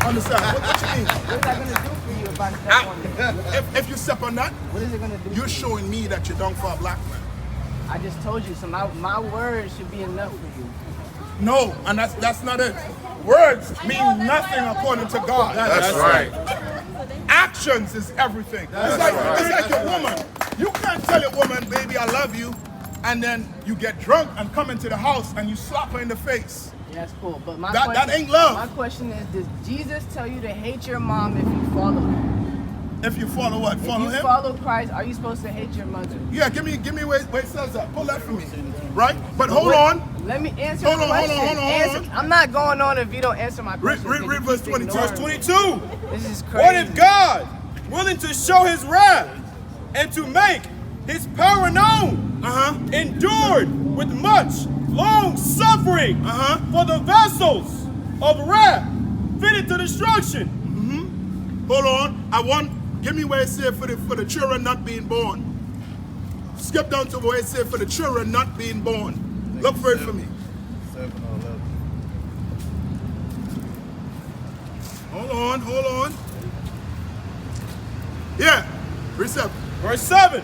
Speaker 1: understand what you mean?
Speaker 2: What is that going to do for you if I step on you?
Speaker 1: If you step on that,
Speaker 2: What is it going to do?
Speaker 1: you're
Speaker 2: for you?
Speaker 1: showing me that you're down for a black man.
Speaker 2: I just told you, so my words should be enough for you.
Speaker 1: No, and that's not it. Words mean nothing according to God.
Speaker 4: That's right.
Speaker 1: Actions is everything. It's like a woman. You can't tell a woman, baby, I love you, and then you get drunk and come into the house and you slap her in the face.
Speaker 2: Yeah, that's cool. But
Speaker 1: That ain't love.
Speaker 2: My question is, does Jesus tell you to hate your mom if you follow him?
Speaker 1: If you follow what? Follow
Speaker 2: If you
Speaker 1: him?
Speaker 2: follow Christ, are you supposed to hate your mother?
Speaker 1: Yeah, give me where it says that. Pull that for me. Right? But hold on.
Speaker 2: Let me answer
Speaker 1: Hold
Speaker 2: the
Speaker 1: on,
Speaker 2: question.
Speaker 1: hold on.
Speaker 2: I'm not going on if you don't answer my question.
Speaker 1: Read verse 22.
Speaker 4: Verse 22.
Speaker 2: This is crazy.
Speaker 4: What if God, willing to show his wrath and to make his power known, endured with much long suffering for the vessels of wrath fitted to destruction?
Speaker 1: Hold on. Give me where it said for the children not being born. Skip down to where it said for the children not being born. Look for it for me.
Speaker 3: 7 or 11.
Speaker 1: Hold on. Yeah. Read 7.
Speaker 4: Verse 7.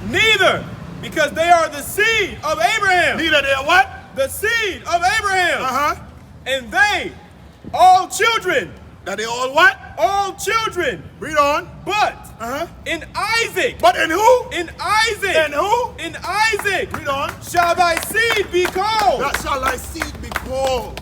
Speaker 4: Neither, because they are the seed of Abraham.
Speaker 1: Neither they are what?
Speaker 4: The seed of Abraham. And they, all children.
Speaker 1: That they all what?
Speaker 4: All children.
Speaker 1: Read on.
Speaker 4: But in Isaac.
Speaker 1: But in who?
Speaker 4: In Isaac.
Speaker 1: In who?
Speaker 4: In Isaac.
Speaker 1: Read on.
Speaker 4: Shall thy seed be called.
Speaker 1: That shall thy seed be called.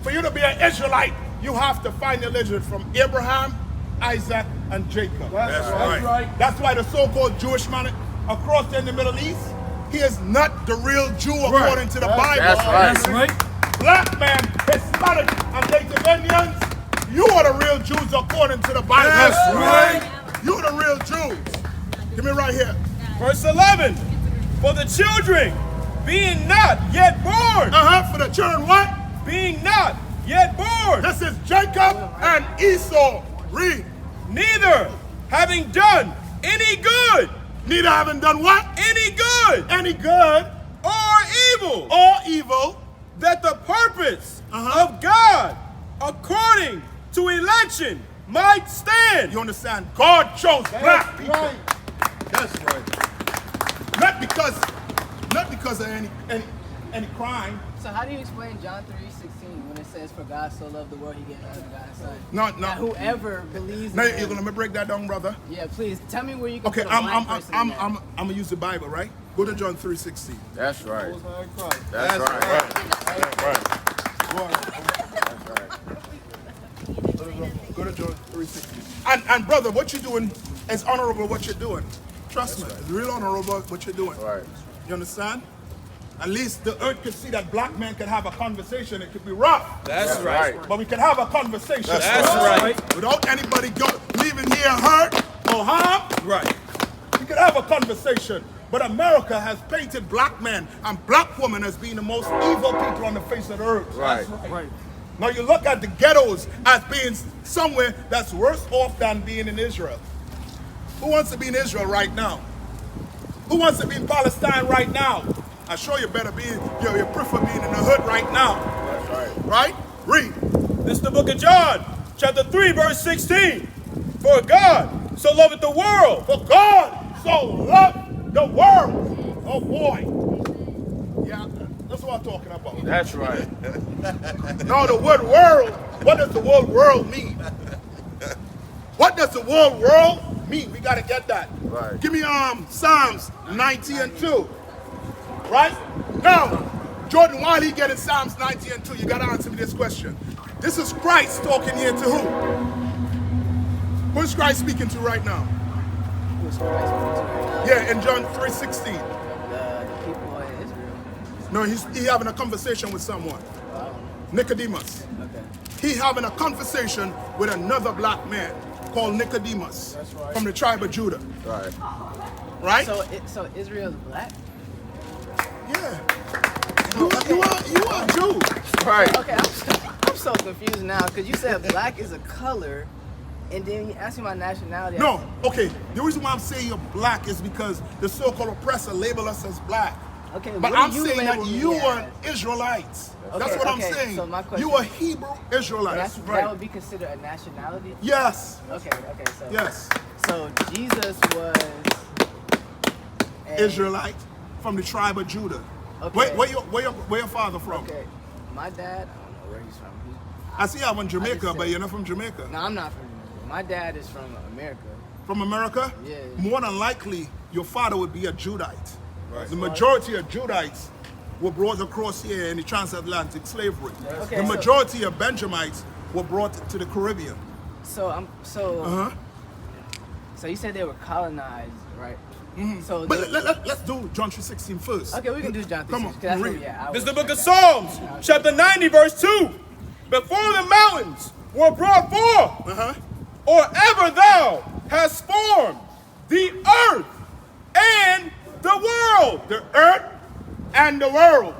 Speaker 1: For you to be an Israelite, you have to find your lineage from Abraham, Isaac, and Jacob.
Speaker 3: That's right.
Speaker 1: That's why the so-called Jewish man across in the Middle East, he is not the real Jew according to the Bible.
Speaker 3: That's right.
Speaker 1: Black man, Hispanic, and Native Indians, you are the real Jews according to the Bible.
Speaker 3: That's right.
Speaker 1: You're the real Jews. Give me right here.
Speaker 4: Verse 11. For the children being not yet born.
Speaker 1: For the children what?
Speaker 4: Being not yet born.
Speaker 1: This is Jacob and Esau. Read.
Speaker 4: Neither having done any good.
Speaker 1: Neither having done what?
Speaker 4: Any good.
Speaker 1: Any good.
Speaker 4: Or evil.
Speaker 1: Or evil.
Speaker 4: That the purpose of God according to election might stand.
Speaker 1: You understand? God chose black people.
Speaker 3: Right. That's right.
Speaker 1: Not because of any crime.
Speaker 2: So how do you explain John 3:16 when it says, "For God so loved the world, He gave His only begotten Son"?
Speaker 1: No.
Speaker 2: That whoever believes.
Speaker 1: Now
Speaker 2: in
Speaker 1: you're
Speaker 2: Him,
Speaker 1: gonna break that down, brother.
Speaker 2: Yeah, please tell me where you can
Speaker 1: Okay,
Speaker 2: put a black person in there.
Speaker 1: I'm gonna use the Bible, right? Go to John 3:16.
Speaker 5: That's right.
Speaker 3: That's
Speaker 5: That's right.
Speaker 1: Go to John 3:16. And brother, what you're doing is honorable. What you're doing, trust me, it's real honorable. What you're doing.
Speaker 5: Right.
Speaker 1: You understand? At least the earth could see that black men can have a conversation. It could be rough,
Speaker 4: That's right.
Speaker 1: but we can have a conversation.
Speaker 4: That's right.
Speaker 1: Without anybody leaving here hurt or harmed.
Speaker 4: Right.
Speaker 1: We could have a conversation. But America has painted black men and black women as being the most evil people on the face of the earth.
Speaker 5: Right.
Speaker 1: Now you look at the ghettos as being somewhere that's worse off than being in Israel. Who wants to be in Israel right now? Who wants to be in Palestine right now? I sure you better be, you prefer being in the hood right now.
Speaker 5: That's right.
Speaker 1: Right? Read.
Speaker 4: This is the book of John, chapter 3, verse 16. For God so loveth the world.
Speaker 1: For God so loved the world. Oh boy. Yeah, that's what I'm talking about.
Speaker 5: That's right.
Speaker 1: No, the word world, what does the word world mean? What does the word world mean? We gotta get that.
Speaker 5: Right.
Speaker 1: Give me Psalms 90 and 2. Right? Now, Jordan, while he getting Psalms 90 and 2, you gotta answer me this question. This is Christ talking here to who? Who is Christ speaking to right now?
Speaker 2: Who is Christ speaking to right now?
Speaker 1: Yeah, in John 3:16.
Speaker 2: The people in Israel.
Speaker 1: No, he's having a conversation with someone. Nicodemus.
Speaker 2: Okay.
Speaker 1: He having a conversation with another black man called Nicodemus from the tribe of Judah.
Speaker 5: Right.
Speaker 1: Right?
Speaker 2: So Israel's black?
Speaker 1: Yeah. You are Jew.
Speaker 5: Right.
Speaker 2: Okay, I'm so confused now because you said black is a color, and then you asked me my nationality.
Speaker 1: No, okay. The reason why I'm saying you're black is because the so-called oppressor label us as black.
Speaker 2: Okay,
Speaker 1: But
Speaker 2: what do
Speaker 1: I'm
Speaker 2: you
Speaker 1: saying that
Speaker 2: label me
Speaker 1: you
Speaker 2: as?
Speaker 1: are Israelites. That's
Speaker 2: Okay,
Speaker 1: what I'm
Speaker 2: okay,
Speaker 1: saying.
Speaker 2: so my question-
Speaker 1: You are Hebrew Israelites.
Speaker 2: That would be considered a nationality?
Speaker 1: Yes.
Speaker 2: Okay, so
Speaker 1: Yes.
Speaker 2: So Jesus was
Speaker 1: Israelite from the tribe of Judah.
Speaker 2: Okay.
Speaker 1: Where your father from?
Speaker 2: Okay. my dad, I don't know where he's from.
Speaker 1: I see I'm in Jamaica,
Speaker 2: said-
Speaker 1: but you're not from Jamaica.
Speaker 2: No, I'm not from Jamaica. My dad is from America.
Speaker 1: From America?
Speaker 2: Yeah.
Speaker 1: More than likely, your father would be a Judite.
Speaker 5: Right.
Speaker 1: The majority of Judites were brought across here in the transatlantic slavery.
Speaker 2: Okay,
Speaker 1: The
Speaker 2: so-
Speaker 1: majority of Benjamites were brought to the Caribbean.
Speaker 2: So So you said they were colonized, right? So
Speaker 1: But
Speaker 2: they-
Speaker 1: let's do John 3:16 first.
Speaker 2: okay, we can do John 3:16.
Speaker 1: Come on,
Speaker 2: 'cause that's
Speaker 1: read.
Speaker 2: what, yeah, I
Speaker 4: This is
Speaker 2: was-
Speaker 4: the book of Psalms, chapter 90, verse 2. Before the mountains were brought forth, or ever thou hast formed the earth and the world.
Speaker 1: The earth and the world.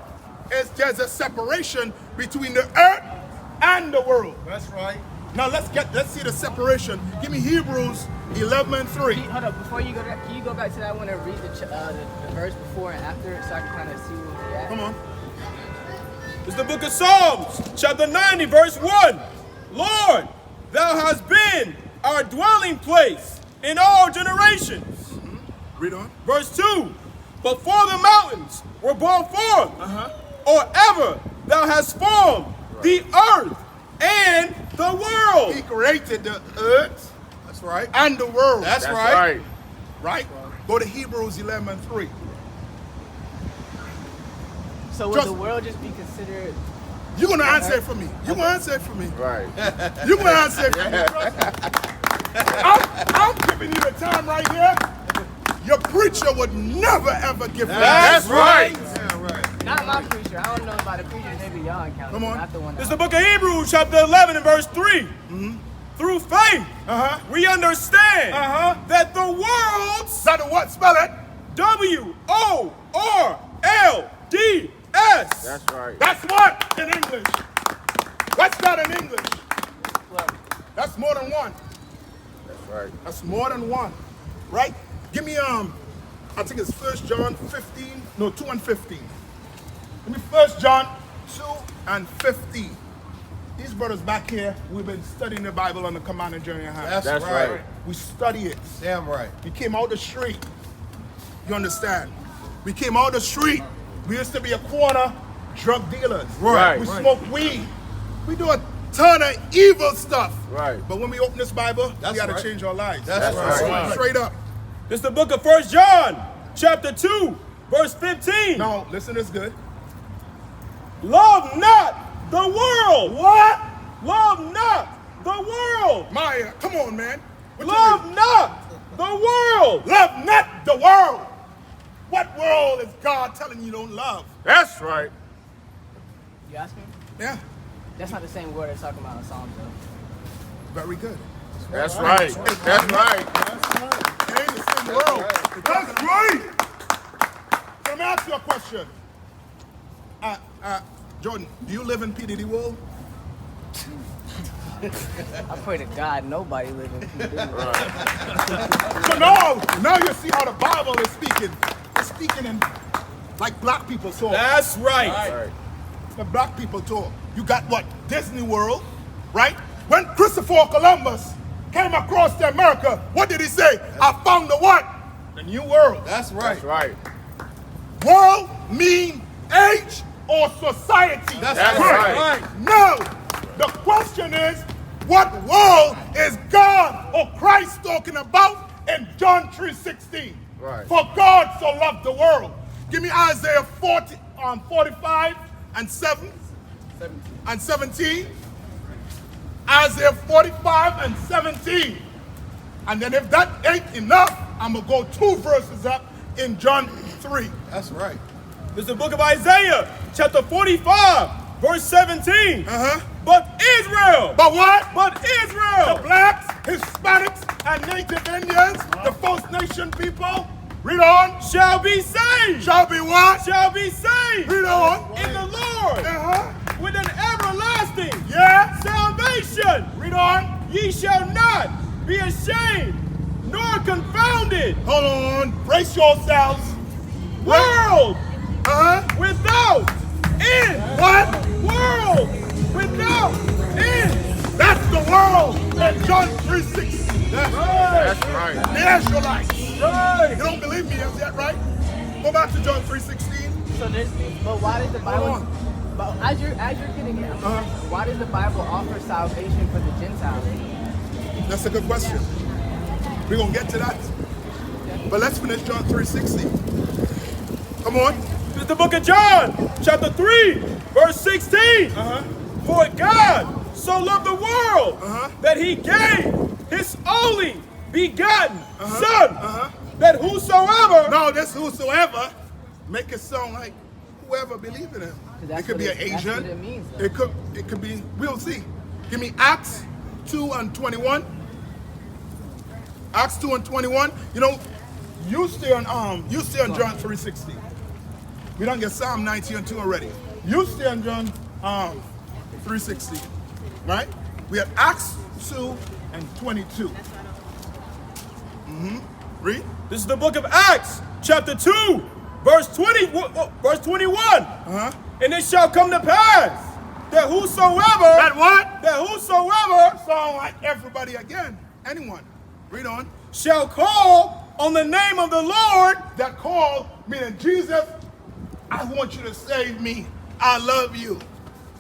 Speaker 1: There's a separation between the earth and the world.
Speaker 5: That's right.
Speaker 1: Now let's see the separation. Give me Hebrews 11:3.
Speaker 2: Hold up, before you go there, can you go back to that one and read the verse before and after so I can kind of see where we're at?
Speaker 1: Come on.
Speaker 4: This is the book of Psalms, chapter 90, verse 1. Lord, thou hast been our dwelling place in all generations.
Speaker 1: Read on.
Speaker 4: Verse 2. Before the mountains were brought forth, or ever thou hast formed the earth and the world.
Speaker 1: He created the earth
Speaker 5: That's right.
Speaker 1: and the world.
Speaker 4: That's right.
Speaker 1: Right? Go to Hebrews 11:3.
Speaker 2: So would
Speaker 1: Just-
Speaker 2: the world just be considered?
Speaker 1: You're going to answer it for me. You're going to answer it for me.
Speaker 5: Right.
Speaker 1: You're going to answer it for me. Trust me. I'm giving you the time right here. Your preacher would never, ever give you
Speaker 4: That's right.
Speaker 5: Yeah, right.
Speaker 2: Not my preacher. I don't know about the preacher. Maybe y'all encounter.
Speaker 1: Come on.
Speaker 2: Not the one.
Speaker 4: This is
Speaker 2: That
Speaker 4: the book of Hebrews, chapter 11, and verse 3. Through faith, we understand that the world's
Speaker 1: Is that the what? Spell it.
Speaker 4: WORLDS.
Speaker 5: That's right.
Speaker 1: That's what in English? What's that in English? That's more than one.
Speaker 5: That's right.
Speaker 1: That's more than one. Right? Give me I think it's 1 John 15. No, 2 and 15. Give me 1 John 2 and 15. These brothers back here, we've been studying the Bible on the Command and Journey of Hannah.
Speaker 5: That's right.
Speaker 1: We study it.
Speaker 5: Damn right.
Speaker 1: We came out the street. You understand? We came out the street. We used to be a corner drug dealers.
Speaker 5: Right.
Speaker 1: We smoke weed. We do a ton of evil stuff.
Speaker 5: Right.
Speaker 1: But when we open this Bible,
Speaker 5: That's
Speaker 1: we got to
Speaker 5: right.
Speaker 1: change our lives.
Speaker 5: That's right.
Speaker 1: Straight up.
Speaker 4: This is the book of 1 John, chapter 2, verse 15.
Speaker 1: Now, listen, this is good.
Speaker 4: Love not the world.
Speaker 1: What?
Speaker 4: Love not the world.
Speaker 1: Maya, come on, man. What you
Speaker 4: Love
Speaker 1: read?
Speaker 4: not the world.
Speaker 1: Love not the world. What world is God telling you don't love?
Speaker 5: That's right.
Speaker 2: you ask me?
Speaker 1: Yeah,
Speaker 2: That's not the same word it's talking about in Psalms, though.
Speaker 1: very good.
Speaker 5: That's right. That's right.
Speaker 1: It ain't the same world. That's right. Let me ask you a question. Jordan, do you live in PDD world?
Speaker 2: I pray to God nobody live in PDD.
Speaker 1: So now you see how the Bible is speaking. It's speaking in like black people talk.
Speaker 4: That's right.
Speaker 5: Right.
Speaker 1: The black people talk. You got what? Disney World, right? When Christopher Columbus came across to America, what did he say? I found the what? The new world.
Speaker 5: That's right.
Speaker 1: World mean age or society?
Speaker 5: That's
Speaker 1: Good.
Speaker 5: right.
Speaker 1: No. The question is, what world is God or Christ talking about in John 3:16?
Speaker 5: Right.
Speaker 1: For God so loved the world. Give me Isaiah 45 and 17. Isaiah 45 and 17. And then if that ain't enough, I'm going to go 2 verses up in John 3.
Speaker 5: That's right.
Speaker 4: This is the book of Isaiah, chapter 45, verse 17. But Israel.
Speaker 1: But what?
Speaker 4: But
Speaker 1: The
Speaker 4: Israel.
Speaker 1: blacks, Hispanics, and Native Indians, the First Nation people, read on,
Speaker 4: Shall be saved.
Speaker 1: shall be what?
Speaker 4: Shall be saved.
Speaker 1: Read on.
Speaker 4: In the Lord. With an everlasting
Speaker 1: Yeah.
Speaker 4: salvation.
Speaker 1: Read on.
Speaker 4: Ye shall not be ashamed nor confounded.
Speaker 1: Hold on. Brace yourselves.
Speaker 4: World
Speaker 1: Without.
Speaker 4: end.
Speaker 1: What?
Speaker 4: World without end.
Speaker 1: That's the world in John 3:16.
Speaker 5: That's right.
Speaker 1: The Israelites. You don't believe me, is that right? Go back to John 3:16.
Speaker 2: So there's, but why does the
Speaker 1: Hold
Speaker 2: Bible?
Speaker 1: on.
Speaker 2: But as you're getting it, why does the Bible offer salvation for the Gentiles?
Speaker 1: That's a good question. We're going to get to that. But let's finish John 3:16. Come on.
Speaker 4: This is the book of John, chapter 3, verse 16. For God so loved the world that he gave his only begotten Son, that whosoever...
Speaker 1: No, this whosoever, make it sound like whoever believe in him. It could be an Asian.
Speaker 2: That's what it means, though.
Speaker 1: It could be, we'll see. Give me Acts 2:21. Acts 2:21. You know, you stay on John 3:16. We don't get Psalm 90:2 already. You stay on John 3:16. Right? We have Acts 2:22. Read.
Speaker 4: This is the book of Acts, chapter 2, verse 21. And it shall come to pass that whosoever...
Speaker 1: That what?
Speaker 4: That whosoever
Speaker 1: Sound like everybody again. Anyone. Read on.
Speaker 4: shall call on the name of the Lord.
Speaker 1: That call, meaning Jesus, I want you to save me. I love you.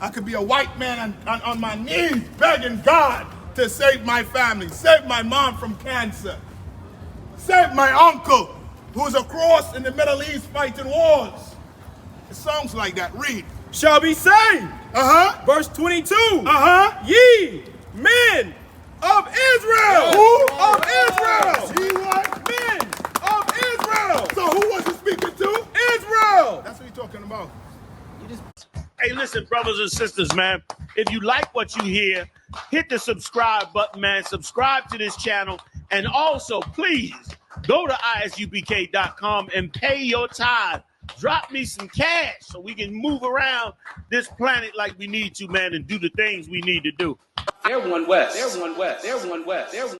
Speaker 1: I could be a white man on my knees begging God to save my family, save my mom from cancer, save my uncle who's across in the Middle East fighting wars. It sounds like that. Read.
Speaker 4: Shall be saved. Verse 22. Ye men of Israel.
Speaker 1: Who?
Speaker 4: Of Israel.
Speaker 1: Ye what?
Speaker 4: Men of Israel.
Speaker 1: So who was he speaking to?
Speaker 4: Israel.
Speaker 1: That's what he's talking about.
Speaker 6: Hey, listen, brothers and sisters, man. If you like what you hear, hit the subscribe button, man. Subscribe to this channel. And also, please, go to ISUPK.com and pay your tithe. Drop me some cash so we can move around this planet like we need to, man, and do the things we need to do.
Speaker 7: They're one West. They're one West. They're one West. They're